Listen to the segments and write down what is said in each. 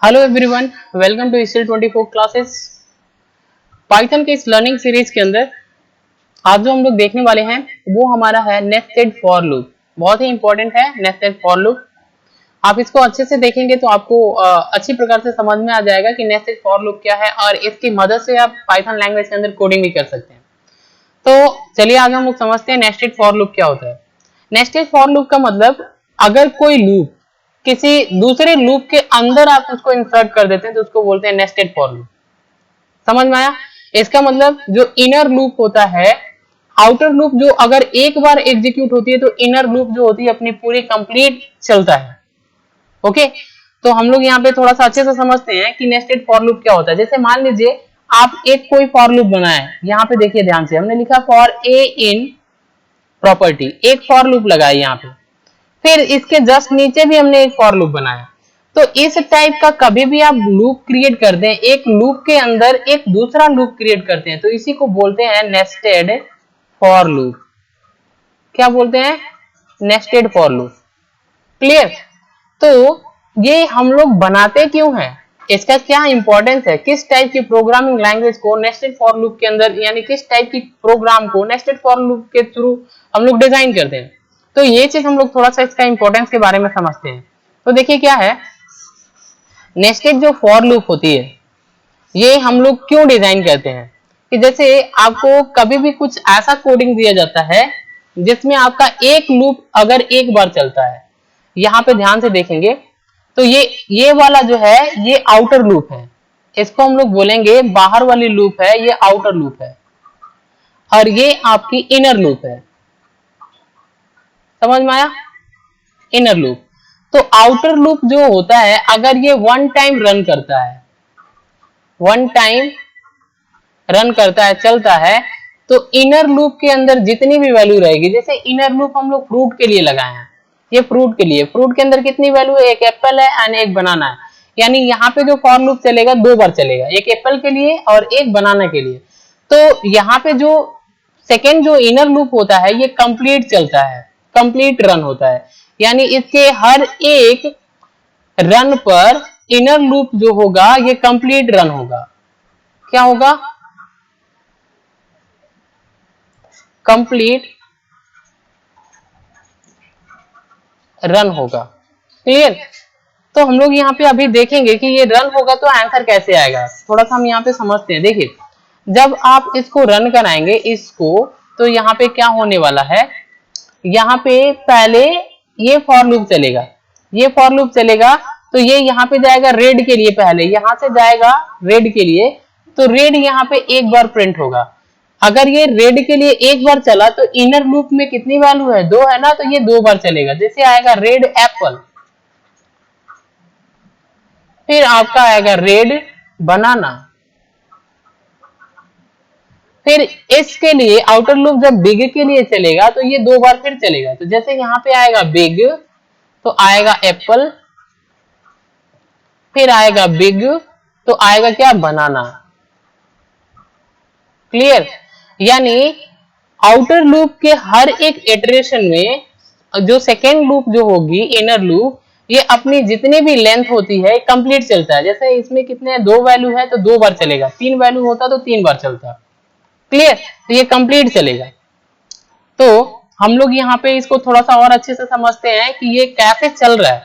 Hello everyone, welcome to ECL 24 classes. Python के इस learning series के अंदर आज जो हम लोग देखने वाले हैं वो हमारा है नेस्टेड फॉर लूप। बहुत ही इंपॉर्टेंट है नेस्टेड फॉर लूप। आप इसको अच्छे से देखेंगे तो आपको अच्छी प्रकार से समझ में आ जाएगा कि नेस्टेड फॉर लूप क्या है और इसकी मदद से आप पाइथन लैंग्वेज के अंदर कोडिंग भी कर सकते हैं। तो चलिए आगे हम लोग समझते हैं नेस्टेड फॉर लूप क्या होता है। नेस्टेड फॉर लूप का मतलब अगर कोई लूप किसी दूसरे लूप के अंदर आप उसको इंसर्ट कर देते हैं तो उसको बोलते हैं नेस्टेड फॉर लूप। समझ में आया? इसका मतलब जो इनर लूप होता है, आउटर लूप जो अगर एक बार एग्जीक्यूट होती है तो इनर लूप जो होती है अपनी पूरी कंप्लीट चलता है। ओके, तो हम लोग यहाँ पे थोड़ा सा अच्छे से समझते हैं कि नेस्टेड फॉर लूप क्या होता है। जैसे मान लीजिए आप एक कोई फॉर लूप बनाए, यहाँ पे देखिए ध्यान से, हमने लिखा फॉर ए इन प्रॉपर्टी, एक फॉर लूप लगाया यहाँ पे, फिर इसके जस्ट नीचे भी हमने एक फॉर लूप बनाया। तो इस टाइप का कभी भी आप लूप क्रिएट कर दें, एक लूप के अंदर एक दूसरा लूप क्रिएट करते हैं तो इसी को बोलते हैं नेस्टेड फॉर लूप। क्या बोलते हैं? Nested for loop. क्लियर? तो ये हम लोग बनाते क्यों हैं, इसका क्या इंपॉर्टेंस है, किस टाइप की प्रोग्रामिंग लैंग्वेज को नेस्टेड फॉर लूप के अंदर, यानी किस टाइप की प्रोग्राम को नेस्टेड फॉर लूप के थ्रू हम लोग डिजाइन करते हैं, तो ये चीज हम लोग थोड़ा सा इसका इंपॉर्टेंस के बारे में समझते हैं। तो देखिए क्या है, नेस्टेड जो फॉर लूप होती है ये हम लोग क्यों डिजाइन करते हैं कि जैसे आपको कभी भी कुछ ऐसा कोडिंग दिया जाता है जिसमें आपका एक लूप अगर एक बार चलता है, यहाँ पे ध्यान से देखेंगे तो ये वाला जो है ये आउटर लूप है, इसको हम लोग बोलेंगे बाहर वाली लूप है, ये आउटर लूप है, और ये आपकी इनर लूप है। समझ में आया? Inner loop. तो आउटर लूप जो होता है अगर ये वन टाइम रन करता है, वन टाइम रन करता है, चलता है, तो इनर लूप के अंदर जितनी भी वैल्यू रहेगी, जैसे इनर लूप हम लोग फ्रूट के लिए लगाए हैं, ये फ्रूट के लिए, फ्रूट के अंदर कितनी वैल्यू है, एक एप्पल है एंड एक बनाना है, यानी यहाँ पे जो फॉर लूप चलेगा दो बार चलेगा, एक एप्पल के लिए और एक बनाना के लिए। तो यहाँ पे जो सेकेंड जो इनर लूप होता है ये कंप्लीट चलता है, कंप्लीट रन होता है, यानी इसके हर एक रन पर इनर लूप जो होगा ये कंप्लीट रन होगा। क्या होगा? कंप्लीट रन होगा। क्लियर? तो हम लोग यहाँ पे अभी देखेंगे कि ये रन होगा तो आंसर कैसे आएगा, थोड़ा सा हम यहाँ पे समझते हैं। देखिए जब आप इसको रन कराएंगे इसको, तो यहाँ पे क्या होने वाला है, यहाँ पे पहले ये फॉर लूप चलेगा, ये फॉर लूप चलेगा तो ये यहाँ पे जाएगा रेड के लिए, पहले यहाँ से जाएगा रेड के लिए, तो रेड यहाँ पे एक बार प्रिंट होगा। अगर ये रेड के लिए एक बार चला तो इनर लूप में कितनी वैल्यू है, दो है ना, तो ये दो बार चलेगा। जैसे आएगा रेड एप्पल, फिर आपका आएगा रेड बनाना, फिर इसके लिए आउटर लूप जब बिग के लिए चलेगा तो ये दो बार फिर चलेगा। तो जैसे यहाँ पे आएगा बिग तो आएगा एप्पल, फिर आएगा बिग तो आएगा क्या, बनाना। क्लियर? यानी आउटर लूप के हर एक इटरेशन में जो सेकेंड लूप जो होगी इनर लूप, ये अपनी जितनी भी लेंथ होती है कंप्लीट चलता है। जैसे इसमें कितने दो वैल्यू है तो दो बार चलेगा, तीन वैल्यू होता तो तीन बार चलता। क्लियर? तो ये कंप्लीट चलेगा। तो हम लोग यहाँ पे इसको थोड़ा सा और अच्छे से समझते हैं कि ये कैसे चल रहा है,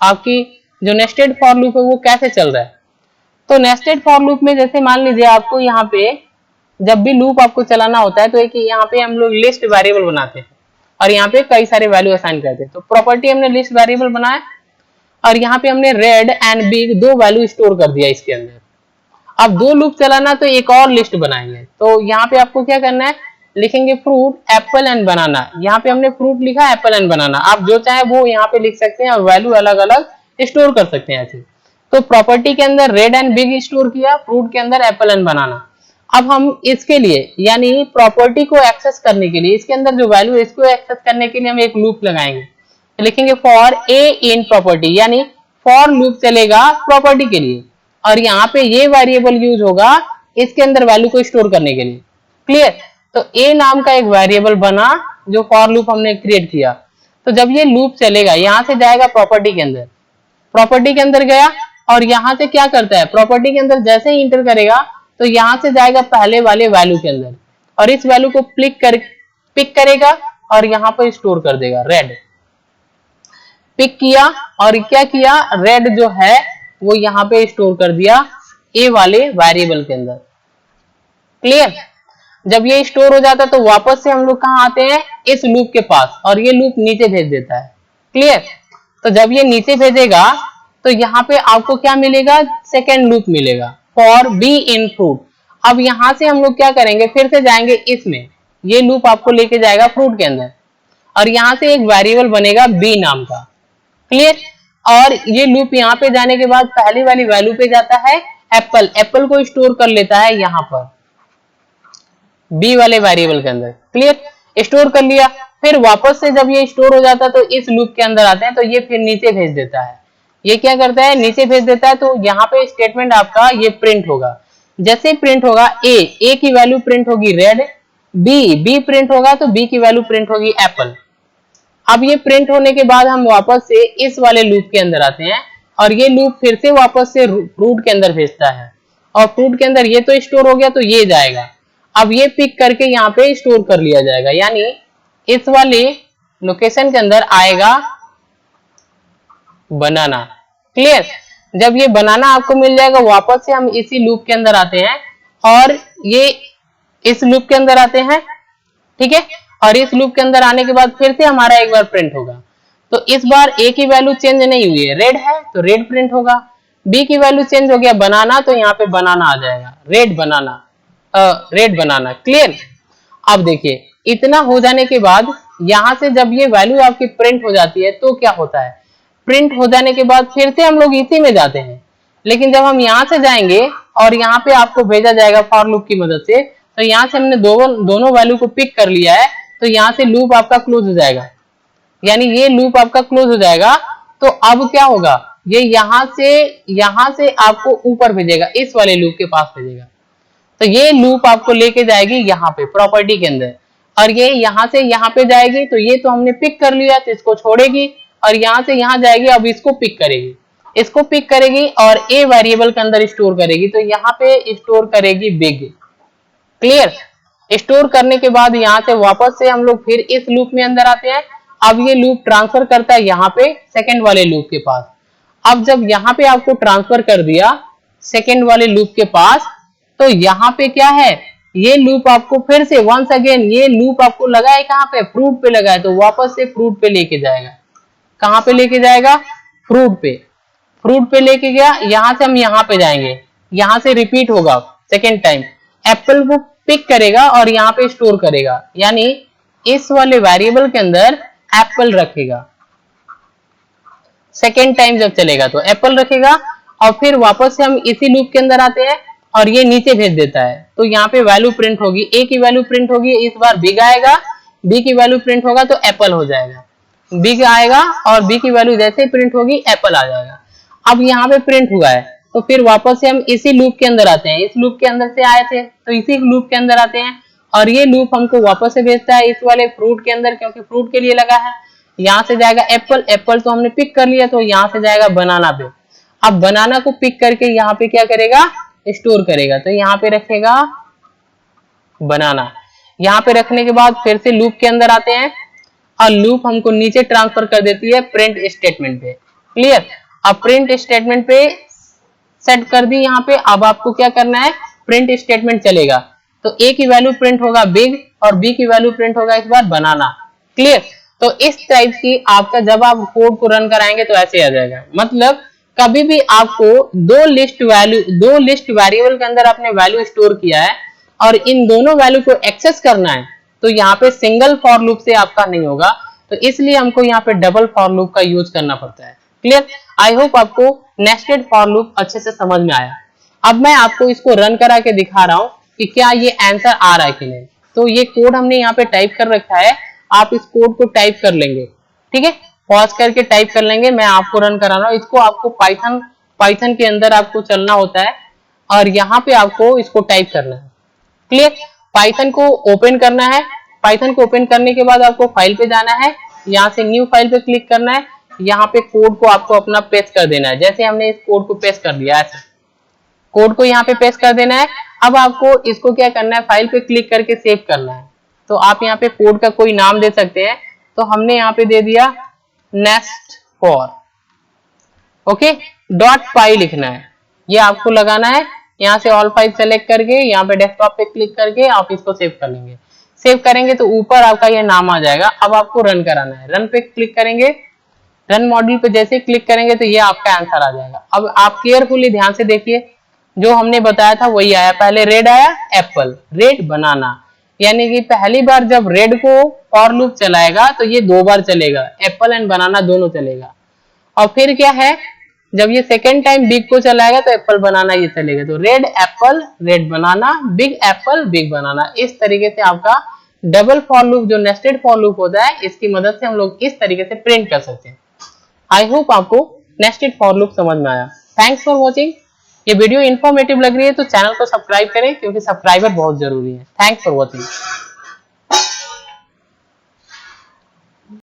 आपकी जो नेस्टेड फॉर लूप है वो कैसे चल रहा है। तो नेस्टेड फॉर लूप में जैसे मान लीजिए आपको यहाँ पे जब भी लूप आपको चलाना होता है तो एक यहाँ पे हम लोग लिस्ट वेरिएबल बनाते हैं और यहाँ पे कई सारे वैल्यू असाइन करते हैं। तो प्रॉपर्टी हमने लिस्ट वेरिएबल बनाया और यहाँ पे हमने रेड एंड बिग दो वैल्यू स्टोर कर दिया इसके अंदर। अब दो लूप चलाना तो एक और लिस्ट बनाएंगे, तो यहाँ पे आपको क्या करना है, लिखेंगे फ्रूट एप्पल एंड बनाना। यहाँ पे हमने फ्रूट लिखा, एप्पल एंड बनाना, आप जो चाहे वो यहाँ पे लिख सकते हैं और वैल्यू अलग अलग स्टोर कर सकते हैं ऐसे। तो प्रॉपर्टी के अंदर रेड एंड बिग स्टोर किया, फ्रूट के अंदर एप्पल एंड बनाना। अब हम इसके लिए यानी प्रॉपर्टी को एक्सेस करने के लिए इसके अंदर जो वैल्यू है इसको एक्सेस करने के लिए हम एक लूप लगाएंगे, तो लिखेंगे फॉर ए इन प्रॉपर्टी, यानी फॉर लूप चलेगा प्रॉपर्टी के लिए और यहाँ पे ये वेरिएबल यूज होगा इसके अंदर वैल्यू को स्टोर करने के लिए। क्लियर? तो ए नाम का एक वेरिएबल बना जो फॉर लूप हमने क्रिएट किया। तो जब ये लूप चलेगा यहाँ से जाएगा प्रॉपर्टी के अंदर, प्रॉपर्टी के अंदर गया और यहाँ से क्या करता है, प्रॉपर्टी के अंदर जैसे ही इंटर करेगा तो यहाँ से जाएगा पहले वाले वैल्यू के अंदर और इस वैल्यू को पिक करेगा और यहाँ पर स्टोर कर देगा। रेड पिक किया और क्या किया, रेड जो है वो यहाँ पे स्टोर कर दिया ए वाले वेरिएबल के अंदर। क्लियर। जब ये स्टोर हो जाता है तो वापस से हम लोग कहाँ आते हैं, इस लूप के पास, और ये लूप नीचे भेज देता है। क्लियर। तो जब ये नीचे भेजेगा तो यहाँ पे आपको क्या मिलेगा, सेकेंड लूप मिलेगा फॉर बी इन फ्रूट। अब यहाँ से हम लोग क्या करेंगे, फिर से जाएंगे इसमें, ये लूप आपको लेके जाएगा फ्रूट के अंदर और यहाँ से एक वेरिएबल बनेगा बी नाम का। क्लियर। और ये लूप यहाँ पे जाने के बाद पहली वाली वैल्यू पे जाता है एप्पल, एप्पल को स्टोर कर लेता है यहाँ पर बी वाले वेरिएबल के अंदर। क्लियर। स्टोर कर लिया, फिर वापस से जब ये स्टोर हो जाता है तो इस लूप के अंदर आते हैं तो ये फिर नीचे भेज देता है। ये क्या करता है, नीचे भेज देता है, तो यहाँ पे स्टेटमेंट आपका ये प्रिंट होगा। जैसे प्रिंट होगा ए की वैल्यू प्रिंट होगी रेड, बी प्रिंट होगा तो बी की वैल्यू प्रिंट होगी एप्पल। अब ये प्रिंट होने के बाद हम वापस से इस वाले लूप के अंदर आते हैं और ये लूप फिर से वापस से फ्रूट के अंदर भेजता है और फ्रूट के अंदर ये तो स्टोर हो गया तो ये जाएगा। अब ये पिक करके यहाँ पे स्टोर कर लिया जाएगा, यानी इस वाले लोकेशन के अंदर आएगा बनाना। क्लियर। जब ये बनाना आपको मिल जाएगा वापस से हम इसी लूप के अंदर आते हैं और ये इस लूप के अंदर आते हैं। ठीक है। और इस लूप के अंदर आने के बाद फिर से हमारा एक बार प्रिंट होगा, तो इस बार ए की वैल्यू चेंज नहीं हुई है, रेड है तो रेड प्रिंट होगा। बी की वैल्यू चेंज हो गया बनाना, तो यहाँ पे बनाना आ जाएगा, रेड बनाना। क्लियर। अब देखिए इतना हो जाने के बाद यहाँ से जब ये वैल्यू आपकी प्रिंट हो जाती है तो क्या होता है, प्रिंट हो जाने के बाद फिर से हम लोग इसी में जाते हैं, लेकिन जब हम यहाँ से जाएंगे और यहाँ पे आपको भेजा जाएगा फॉर लूप की मदद से, तो यहाँ से हमने दोनों वैल्यू को पिक कर लिया है, तो यहाँ से लूप आपका क्लोज हो जाएगा, यानी ये लूप आपका क्लोज हो जाएगा। तो अब क्या होगा, ये यहाँ से आपको ऊपर भेजेगा, इस वाले लूप के पास भेजेगा, तो ये लूप आपको लेके जाएगी यहाँ पे प्रॉपर्टी के अंदर, और ये यहाँ से यहाँ पे जाएगी, तो ये तो हमने पिक कर लिया तो इसको छोड़ेगी और यहाँ से यहाँ जाएगी, अब इसको पिक करेगी और ए वेरिएबल के अंदर स्टोर करेगी, तो यहाँ पे स्टोर करेगी बिग। क्लियर। स्टोर करने के बाद यहाँ से वापस से हम लोग फिर इस लूप में अंदर आते हैं। अब ये लूप ट्रांसफर करता है यहाँ पे सेकंड वाले लूप के पास। अब जब यहाँ पे आपको ट्रांसफर कर दिया सेकंड वाले लूप के पास, तो यहाँ पे क्या है, ये लूप आपको फिर से वंस अगेन ये लूप आपको लगा है कहाँ पे, फ्रूट पे लगा है, तो वापस से फ्रूट पे लेके जाएगा। कहाँ पे लेके जाएगा, फ्रूट पे लेके गया, यहाँ से हम यहाँ पे जाएंगे, यहाँ से रिपीट होगा सेकेंड टाइम, एप्पल को पिक करेगा और यहाँ पे स्टोर करेगा, यानी इस वाले वेरिएबल के अंदर एप्पल रखेगा। सेकेंड टाइम जब चलेगा तो एप्पल रखेगा और फिर वापस से हम इसी लूप के अंदर आते हैं और ये नीचे भेज देता है, तो यहाँ पे वैल्यू प्रिंट होगी, ए की वैल्यू प्रिंट होगी, इस बार बिग आएगा, बी की वैल्यू प्रिंट होगा तो एप्पल हो जाएगा, बिग आएगा और बी की वैल्यू जैसे प्रिंट होगी एप्पल आ जाएगा। अब यहाँ पे प्रिंट हुआ है तो फिर वापस से हम इसी लूप के अंदर आते हैं, इस लूप के अंदर से आए थे तो इसी लूप के अंदर आते हैं और ये लूप हमको वापस से भेजता है इस वाले फ्रूट के अंदर, क्योंकि फ्रूट के लिए लगा है। यहाँ से जाएगा एप्पल तो हमने पिक कर लिया, तो यहाँ से जाएगा बनाना पे। अब बनाना को पिक करके यहाँ पे क्या करेगा, स्टोर करेगा, तो यहाँ पे रखेगा बनाना। यहाँ पे रखने के बाद फिर से लूप के अंदर आते हैं और लूप हमको नीचे ट्रांसफर कर देती है प्रिंट स्टेटमेंट पे। क्लियर। अब प्रिंट स्टेटमेंट पे सेट कर दी यहाँ पे। अब आपको क्या करना है, प्रिंट स्टेटमेंट चलेगा तो ए की वैल्यू प्रिंट होगा बिग और बी की वैल्यू प्रिंट होगा इस बार बनाना। क्लियर। तो इस टाइप की आपका जब आप कोड को रन कराएंगे तो ऐसे आ जाएगा, मतलब कभी भी आपको दो लिस्ट वेरिएबल के अंदर आपने वैल्यू स्टोर किया है और इन दोनों वैल्यू को एक्सेस करना है, तो यहाँ पे सिंगल फॉर लूप से आपका नहीं होगा, तो इसलिए हमको यहाँ पे डबल फॉर लूप का यूज करना पड़ता है। क्लियर। आई होप आपको नेस्टेड फॉर लूप अच्छे से समझ में आया। अब मैं आपको इसको रन करा के दिखा रहा हूं कि क्या ये आंसर आ रहा है कि नहीं। तो ये कोड हमने यहाँ पे टाइप कर रखा है, आप इस कोड को टाइप कर लेंगे। ठीक है, पॉज करके टाइप कर लेंगे, मैं आपको रन करा रहा हूँ। इसको आपको पाइथन के अंदर आपको चलना होता है और यहाँ पे आपको इसको टाइप करना है। क्लियर। पाइथन को ओपन करना है, पाइथन को ओपन करने के बाद आपको फाइल पे जाना है, यहाँ से न्यू फाइल पे क्लिक करना है, यहाँ पे कोड को आपको अपना पेस्ट कर देना है। जैसे हमने इस कोड को पेस्ट कर दिया, ऐसे कोड को यहाँ पे पेस्ट कर देना है। अब आपको इसको क्या करना है, फाइल पे क्लिक करके सेव करना है। तो आप यहाँ पे कोड का कोई नाम दे सकते हैं। तो हमने यहाँ पे दे दिया नेस्ट फॉर, ओके, .py लिखना है, ये आपको लगाना है। यहाँ से ऑल फाइल सेलेक्ट करके यहाँ पे डेस्कटॉप पे क्लिक करके आप इसको सेव कर लेंगे। सेव करेंगे तो ऊपर आपका ये नाम आ जाएगा। अब आपको रन कराना है, रन पे क्लिक करेंगे। रन मॉड्यूल पे जैसे क्लिक करेंगे तो ये आपका आंसर आ जाएगा। अब आप केयरफुली ध्यान से देखिए, जो हमने बताया था वही आया। पहले रेड आया, एप्पल, रेड, बनाना, यानी कि पहली बार जब रेड को फॉर लूप चलाएगा तो ये 2 बार चलेगा, एप्पल एंड बनाना दोनों चलेगा। और फिर क्या है, जब ये सेकेंड टाइम बिग को चलाएगा तो एप्पल बनाना ये चलेगा। तो red apple, red banana, big apple, big banana. इस तरीके से आपका डबल फॉर लूप जो नेस्टेड फॉर लूप होता है, इसकी मदद से हम लोग इस तरीके से प्रिंट कर सकते हैं। आई होप आपको नेस्टेड फॉर लूप समझ में आया। Thanks for watching. ये वीडियो इन्फॉर्मेटिव लग रही है तो चैनल को सब्सक्राइब करें, क्योंकि सब्सक्राइबर बहुत जरूरी है। Thanks for watching.